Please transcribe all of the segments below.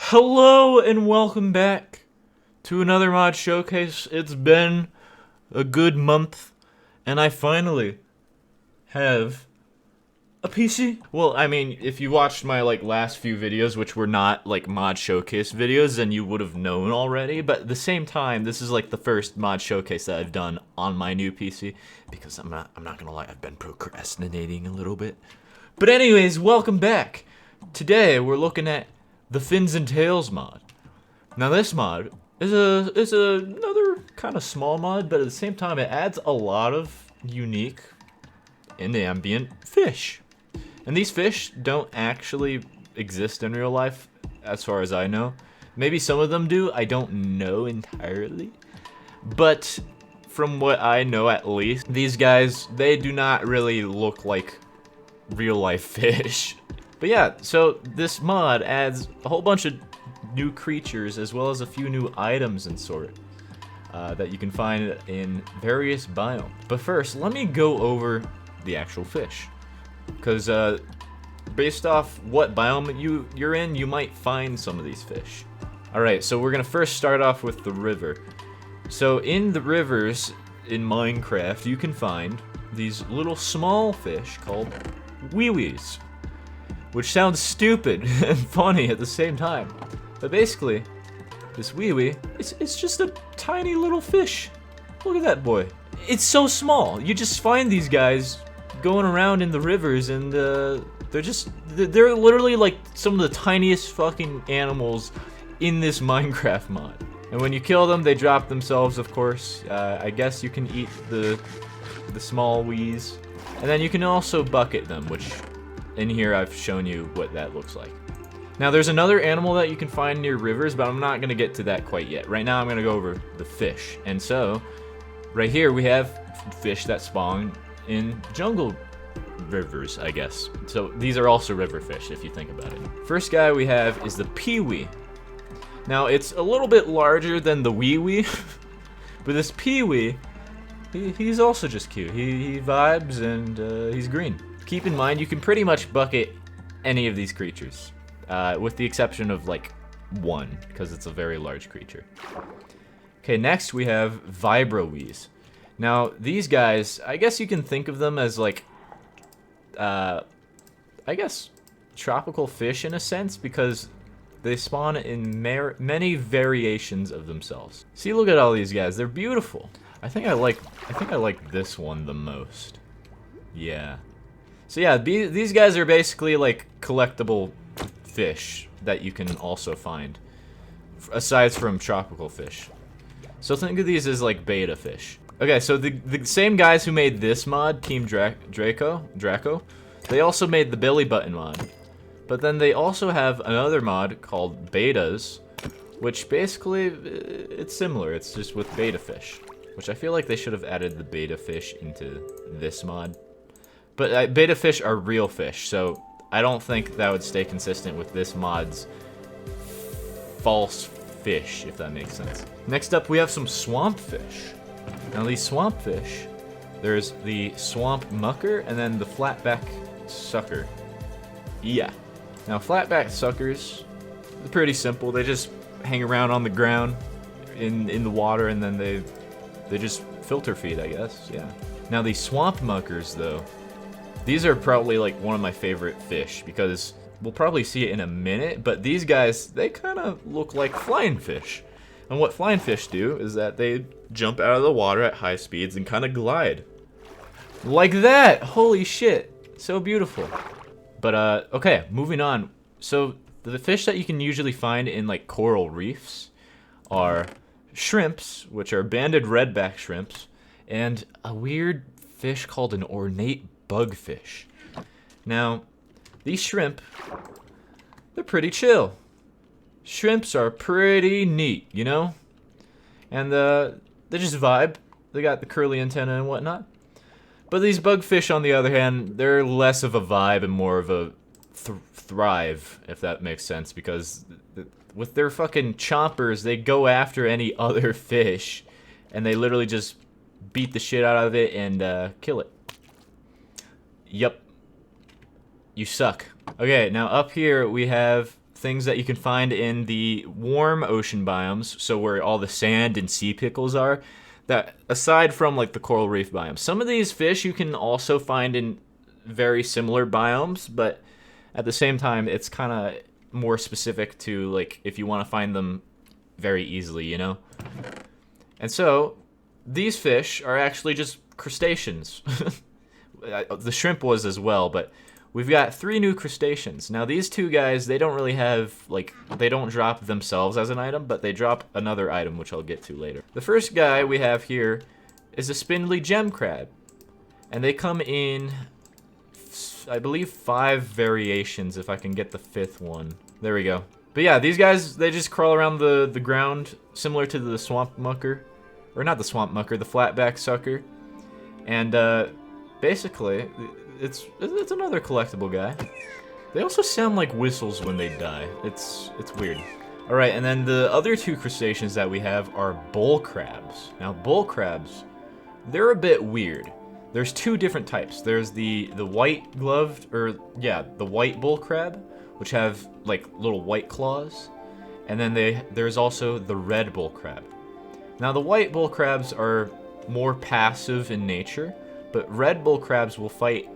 Hello and welcome back to another mod showcase. It's been a good month and I finally have a PC. Well, I mean, if you watched my last few videos, which were not mod showcase videos, then you would have known already, but at the same time, this is the first mod showcase that I've done on my new PC because I'm not going to lie, I've been procrastinating a little bit. But anyways, welcome back. Today we're looking at the Fins and Tails mod. Now this mod is another kind of small mod, but at the same time it adds a lot of unique and ambient fish. And these fish don't actually exist in real life, as far as I know. Maybe some of them do, I don't know entirely. But from what I know at least, these guys, they do not really look like real life fish. But yeah, so this mod adds a whole bunch of new creatures as well as a few new items and sort that you can find in various biomes. But first, let me go over the actual fish, because based off what biome you're in, you might find some of these fish. Alright, so we're gonna first start off with the river. So in the rivers in Minecraft, you can find these little small fish called wee-wees, which sounds stupid and funny at the same time. But basically, this wee-wee, it's just a tiny little fish. Look at that boy. It's so small. You just find these guys going around in the rivers, and they're literally like some of the tiniest fucking animals in this Minecraft mod. And when you kill them, they drop themselves, of course. I guess you can eat the small wees. And then you can also bucket them, which in here I've shown you what that looks like. Now there's another animal that you can find near rivers, but I'm not going to get to that quite yet. Right now I'm going to go over the fish. And so, right here we have fish that spawn in jungle rivers, I guess. So these are also river fish if you think about it. First guy we have is the peewee. Now it's a little bit larger than the wee-wee, but this peewee, he's also just cute. He vibes and he's green. Keep in mind, you can pretty much bucket any of these creatures, with the exception of one, because it's a very large creature. Okay, next we have vibrowees. Now these guys, I guess you can think of them as I guess tropical fish in a sense, because they spawn in many variations of themselves. See, look at all these guys. They're beautiful. I think I like this one the most. Yeah. So yeah, these guys are basically collectible fish that you can also find, aside from tropical fish. So think of these as beta fish. Okay, so the same guys who made this mod, Team Draco, they also made the belly button mod. But then they also have another mod called Betas, which basically, it's similar, it's just with beta fish. Which I feel like they should have added the beta fish into this mod. But beta fish are real fish, so I don't think that would stay consistent with this mod's false fish, if that makes sense. Next up, we have some swamp fish. Now these swamp fish, there's the swamp mucker and then the flatback sucker. Yeah. Now flatback suckers, they're pretty simple. They just hang around on the ground in the water, and then they just filter feed, I guess. Yeah. Now these swamp muckers, though, these are probably one of my favorite fish, because we'll probably see it in a minute, but these guys, they kind of look like flying fish. And what flying fish do is that they jump out of the water at high speeds and kind of glide. Like that! Holy shit. So beautiful. But, okay, moving on. So, the fish that you can usually find in, coral reefs are shrimps, which are banded redback shrimps, and a weird fish called an ornate bugfish. Now, these shrimp, they're pretty chill. Shrimps are pretty neat, you know? And they just vibe. They got the curly antenna and whatnot. But these bugfish, on the other hand, they're less of a vibe and more of a thrive, if that makes sense, because with their fucking chompers, they go after any other fish, and they literally just beat the shit out of it and kill it. Yup. You suck. Okay, now up here we have things that you can find in the warm ocean biomes, so where all the sand and sea pickles are, that aside from like the coral reef biome, some of these fish you can also find in very similar biomes, but at the same time it's kind of more specific to like if you want to find them very easily, you know? And so these fish are actually just crustaceans. The shrimp was as well, but we've got 3 new crustaceans. Now these 2 guys, they don't really have, like, they don't drop themselves as an item, but they drop another item, which I'll get to later. The first guy we have here is a spindly gem crab. And they come in, I believe, 5 variations, if I can get the 5th one. There we go. But yeah, these guys, they just crawl around the ground, similar to the swamp mucker. Or not the swamp mucker, the flatback sucker. And basically, it's another collectible guy. They also sound like whistles when they die. It's weird. Alright, and then the other 2 crustaceans that we have are bull crabs. Now, bull crabs, they're a bit weird. There's 2 different types. There's the white gloved, or yeah, the white bull crab, which have like little white claws. And then there's also the red bull crab. Now, the white bull crabs are more passive in nature, but red bull crabs will fight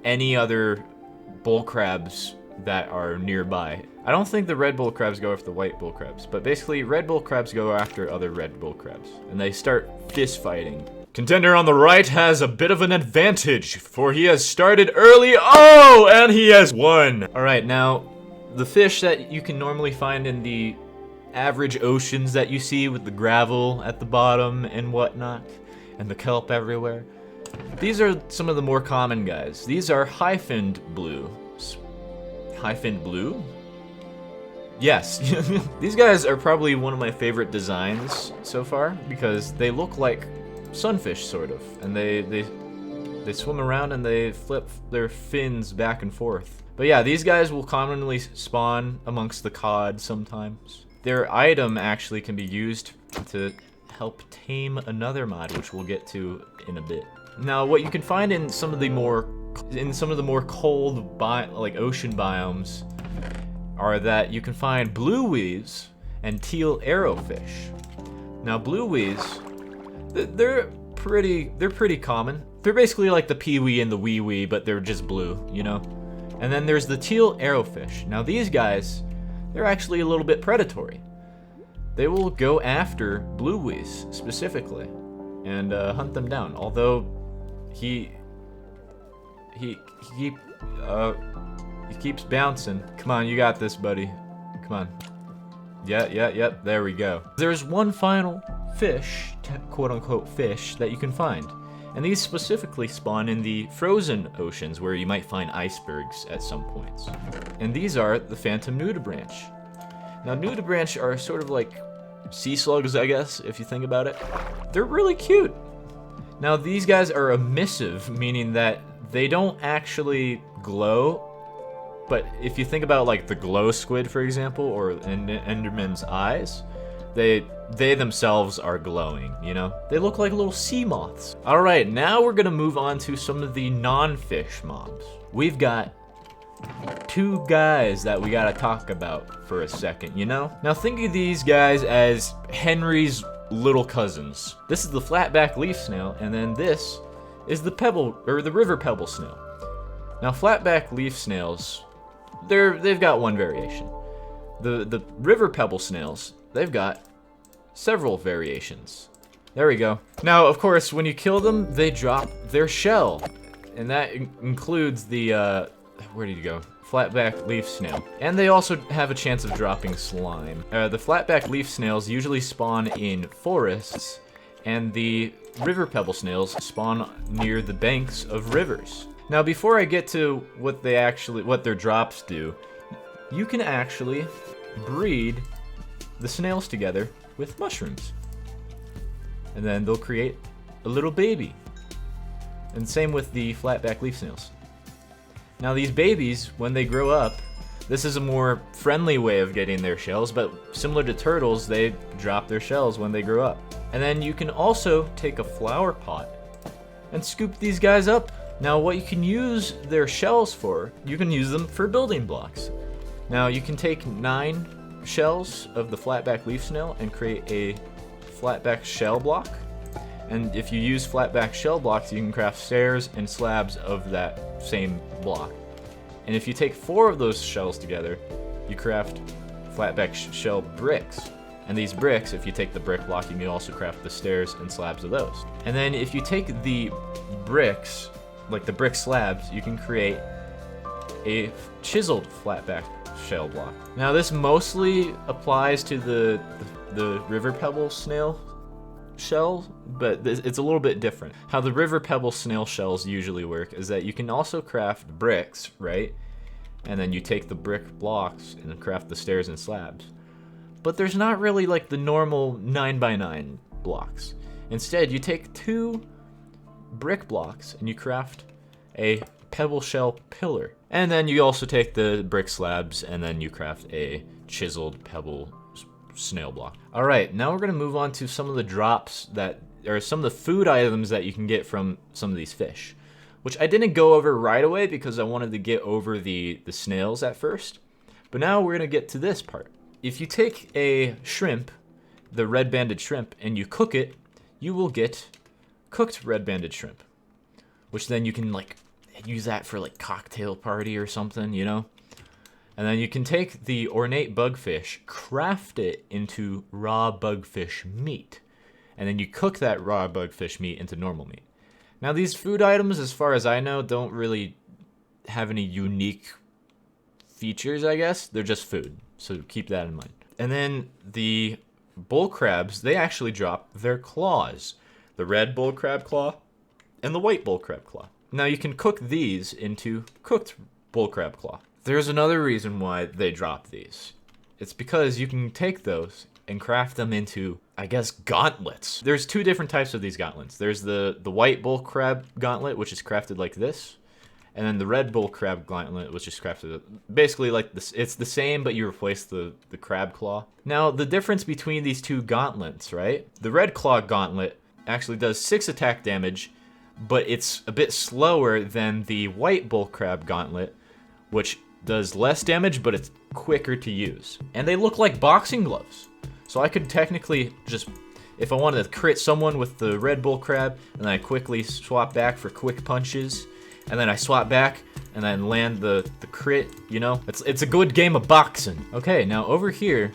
any other bull crabs that are nearby. I don't think the red bull crabs go after the white bull crabs, but basically red bull crabs go after other red bull crabs, and they start fist fighting. Contender on the right has a bit of an advantage, for he has started early. Oh, and he has won. All right, now the fish that you can normally find in the average oceans that you see with the gravel at the bottom and whatnot, and the kelp everywhere, these are some of the more common guys. These are high-finned blue. High-finned blue? Yes. These guys are probably one of my favorite designs so far, because they look like sunfish, sort of. And they swim around and they flip their fins back and forth. But yeah, these guys will commonly spawn amongst the cod sometimes. Their item actually can be used to help tame another mod, which we'll get to in a bit. Now, what you can find in some of the more cold like ocean biomes are that you can find blue weaves and teal arrowfish. Now, blue weaves, they're pretty common. They're basically like the peewee and the wee-wee, but they're just blue, you know? And then there's the teal arrowfish. Now, these guys, they're actually a little bit predatory. They will go after blue wees specifically and hunt them down. Although he keeps bouncing. Come on, you got this, buddy. Come on. Yep. There we go. There's one final fish, quote-unquote fish, that you can find. And these specifically spawn in the frozen oceans, where you might find icebergs at some points. And these are the phantom nudibranch. Now, nudibranch are sort of like sea slugs, I guess, if you think about it. They're really cute. Now, these guys are emissive, meaning that they don't actually glow. But if you think about like the glow squid, for example, or Enderman's eyes, they themselves are glowing, you know? They look like little sea moths. All right, now we're gonna move on to some of the non-fish mobs. We've got 2 guys that we gotta talk about for a second, you know? Now think of these guys as Henry's little cousins. This is the flatback leaf snail, and then this is the river pebble snail. Now, flatback leaf snails, they've got one variation. The river pebble snails, they've got several variations. There we go. Now, of course, when you kill them, they drop their shell, and that includes the where did you go? Flatback leaf snail. And they also have a chance of dropping slime. The flatback leaf snails usually spawn in forests, and the river pebble snails spawn near the banks of rivers. Now, before I get to what their drops do, you can actually breed the snails together with mushrooms. And then they'll create a little baby. And same with the flatback leaf snails. Now, these babies, when they grow up, this is a more friendly way of getting their shells, but similar to turtles, they drop their shells when they grow up. And then you can also take a flower pot and scoop these guys up. Now, what you can use their shells for, you can use them for building blocks. Now you can take 9 shells of the flatback leaf snail and create a flatback shell block. And if you use flatback shell blocks, you can craft stairs and slabs of that same block. And if you take 4 of those shells together, you craft flatback shell bricks. And these bricks, if you take the brick block, you can also craft the stairs and slabs of those. And then if you take the bricks, like the brick slabs, you can create a chiseled flatback shell block. Now this mostly applies to the river pebble snail shell, but it's a little bit different. How the river pebble snail shells usually work is that you can also craft bricks, right? And then you take the brick blocks and craft the stairs and slabs. But there's not really like the normal 9x9 blocks. Instead, you take 2 brick blocks and you craft a pebble shell pillar. And then you also take the brick slabs and then you craft a chiseled pebble snail block. Alright, now we're going to move on to some of the drops that, or some of the food items that you can get from some of these fish. Which I didn't go over right away because I wanted to get over the snails at first. But now we're going to get to this part. If you take a shrimp, the red-banded shrimp, and you cook it, you will get cooked red-banded shrimp. Which then you can like use that for like cocktail party or something, you know? And then you can take the ornate bugfish, craft it into raw bugfish meat. And then you cook that raw bugfish meat into normal meat. Now these food items, as far as I know, don't really have any unique features, I guess. They're just food, so keep that in mind. And then the bull crabs, they actually drop their claws. The red bull crab claw and the white bull crab claw. Now you can cook these into cooked bull crab claw. There's another reason why they drop these. It's because you can take those and craft them into, I guess, gauntlets. There's 2 different types of these gauntlets. There's the white bull crab gauntlet, which is crafted like this. And then the red bull crab gauntlet, which is crafted basically like this. It's the same, but you replace the crab claw. Now, the difference between these 2 gauntlets, right? The red claw gauntlet actually does 6 attack damage, but it's a bit slower than the white bull crab gauntlet, which does less damage, but it's quicker to use. And they look like boxing gloves. So I could technically just, if I wanted to crit someone with the red bull crab, and then I quickly swap back for quick punches, and then I swap back, and then land the crit, you know? It's a good game of boxing. Okay, now over here,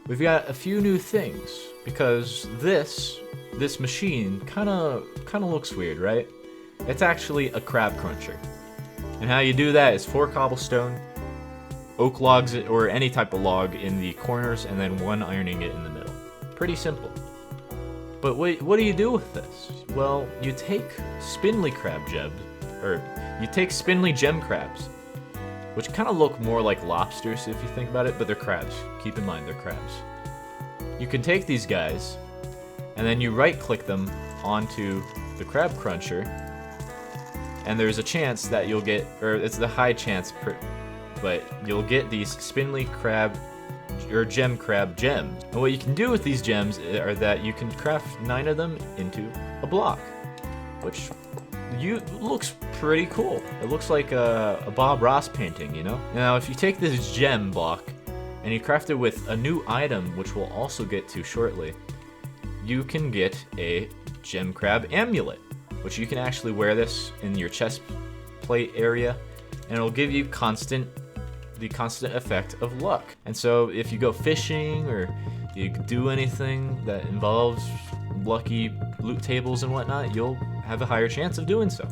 we've got a few new things, because this machine kinda looks weird, right? It's actually a crab cruncher. And how you do that is 4 cobblestone, oak logs, or any type of log in the corners, and then 1 ironing it in the middle. Pretty simple. But what do you do with this? Well, you take spindly crab gems, or you take spindly gem crabs, which kind of look more like lobsters if you think about it, but they're crabs. Keep in mind, they're crabs. You can take these guys, and then you right-click them onto the crab cruncher, and there's a chance that you'll get, or it's the high chance, but you'll get these spindly crab or gem crab gems. And what you can do with these gems are that you can craft 9 of them into a block, which looks pretty cool. It looks like a Bob Ross painting, you know? Now, if you take this gem block and you craft it with a new item, which we'll also get to shortly, you can get a gem crab amulet, which you can actually wear this in your chest plate area, and it'll give you the constant effect of luck. And so if you go fishing or you do anything that involves lucky loot tables and whatnot, you'll have a higher chance of doing so.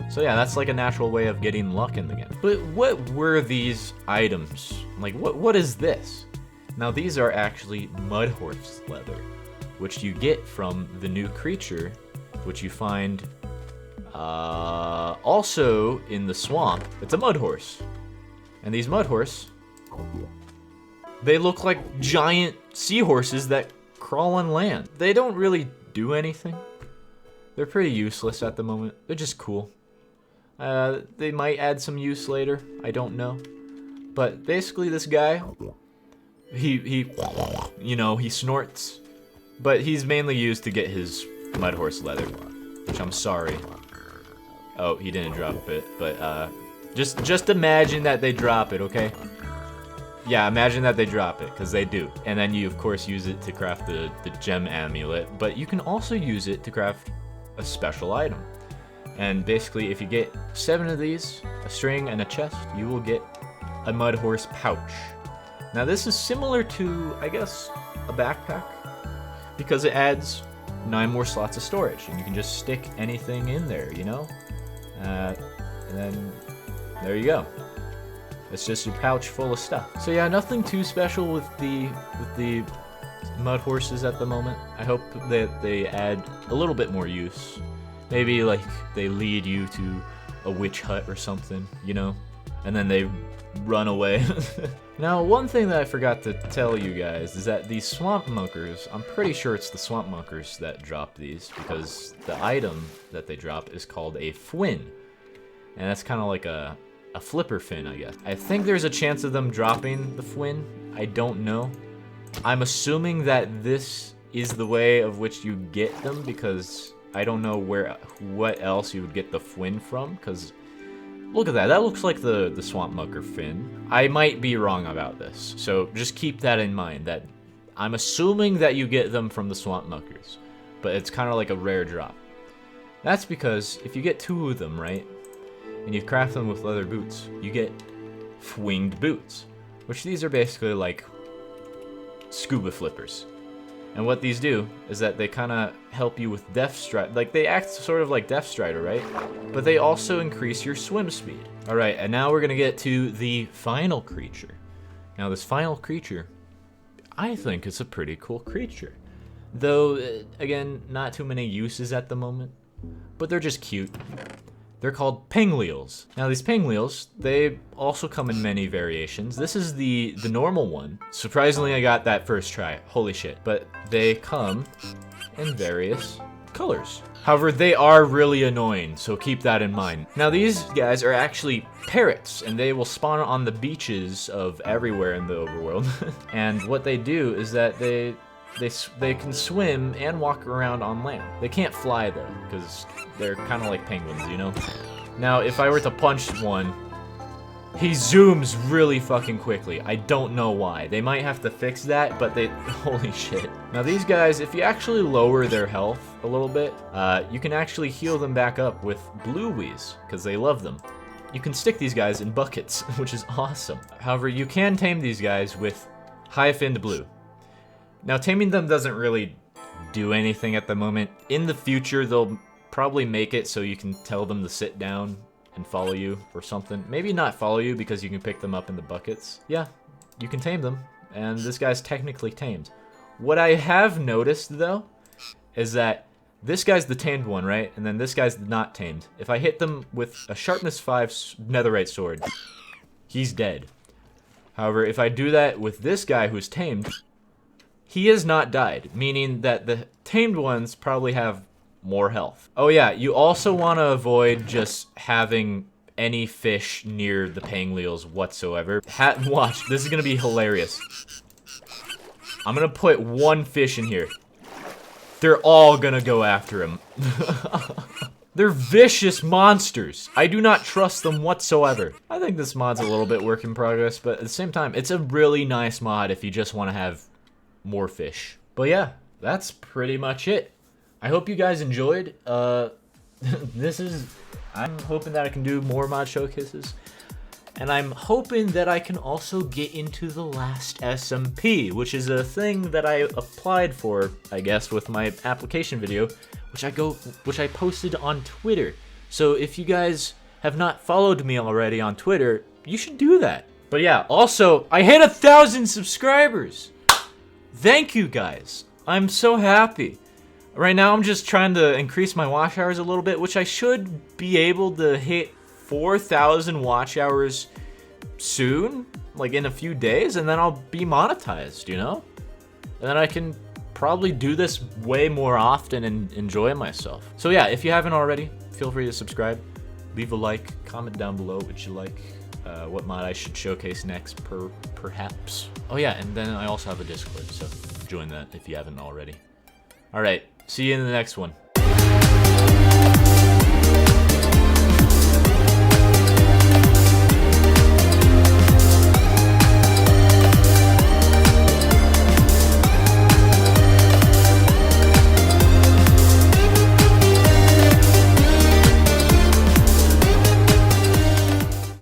So yeah, that's like a natural way of getting luck in the game. But what were these items? Like, what is this? Now, these are actually mud horse leather, which you get from the new creature, which you find also in the swamp. It's a mud horse. And these mud horse, they look like giant seahorses that crawl on land. They don't really do anything. They're pretty useless at the moment. They're just cool. They might add some use later. I don't know. But basically this guy, he snorts. But he's mainly used to get his mud horse leather, which I'm sorry. Oh, he didn't drop it, but just imagine that they drop it, okay? Yeah, imagine that they drop it, because they do. And then you, of course, use it to craft the gem amulet, but you can also use it to craft a special item. And basically, if you get 7 of these, a string and a chest, you will get a mud horse pouch. Now this is similar to, I guess, a backpack, because it adds 9 more slots of storage, and you can just stick anything in there, you know? And then, there you go. It's just your pouch full of stuff. So yeah, nothing too special with the mud horses at the moment. I hope that they add a little bit more use. Maybe like they lead you to a witch hut or something, you know? And then they run away. Now, one thing that I forgot to tell you guys is that these swamp munkers, I'm pretty sure it's the swamp munkers that drop these, because the item that they drop is called a fwin. And that's kind of like a flipper fin, I guess. I think there's a chance of them dropping the fwin. I don't know. I'm assuming that this is the way of which you get them, because I don't know what else you would get the fwin from, because look at that. That looks like the swamp mucker fin. I might be wrong about this, so just keep that in mind, that I'm assuming that you get them from the swamp muckers, but it's kind of like a rare drop. That's because if you get 2 of them, right, and you craft them with leather boots, you get winged boots, which these are basically like scuba flippers. And what these do is that they kind of help you with Death Strider. Like, they act sort of like Death Strider, right? But they also increase your swim speed. Alright, and now we're going to get to the final creature. Now, this final creature, I think it's a pretty cool creature. Though, again, not too many uses at the moment. But they're just cute. They're called pinwheels. Now these pinwheels, they also come in many variations. This is the normal one. Surprisingly, I got that first try. Holy shit. But they come in various colors. However, they are really annoying, so keep that in mind. Now these guys are actually parrots, and they will spawn on the beaches of everywhere in the overworld. And what they do is that they can swim and walk around on land. They can't fly though, because they're kind of like penguins, you know? Now, if I were to punch one, he zooms really fucking quickly. I don't know why. They might have to fix that, but holy shit. Now these guys, if you actually lower their health a little bit, you can actually heal them back up with bluewees, because they love them. You can stick these guys in buckets, which is awesome. However, you can tame these guys with high-finned blue. Now, taming them doesn't really do anything at the moment. In the future, they'll probably make it so you can tell them to sit down and follow you or something. Maybe not follow you because you can pick them up in the buckets. Yeah, you can tame them, and this guy's technically tamed. What I have noticed, though, is that this guy's the tamed one, right? And then this guy's not tamed. If I hit them with a sharpness 5 netherite sword, he's dead. However, if I do that with this guy who's tamed, he has not died, meaning that the tamed ones probably have more health. Oh yeah, you also want to avoid just having any fish near the pinwheels whatsoever. Watch, this is going to be hilarious. I'm going to put 1 fish in here. They're all going to go after him. They're vicious monsters. I do not trust them whatsoever. I think this mod's a little bit work in progress, but at the same time, it's a really nice mod if you just want to have more fish. But yeah, that's pretty much it. I hope you guys enjoyed. I'm hoping that I can do more mod showcases. And I'm hoping that I can also get into the last SMP, which is a thing that I applied for, I guess, with my application video, which I posted on Twitter. So if you guys have not followed me already on Twitter, you should do that. But yeah, also, I hit 1,000 subscribers. Thank you guys. I'm so happy. Right now I'm just trying to increase my watch hours a little bit, which I should be able to hit 4,000 watch hours soon, like in a few days, and then I'll be monetized, you know? And then I can probably do this way more often and enjoy myself. So yeah, if you haven't already, feel free to subscribe, leave a like, comment down below what you like, what mod I should showcase next, perhaps. Oh yeah, and then I also have a Discord, so join that if you haven't already. Alright, see you in the next one.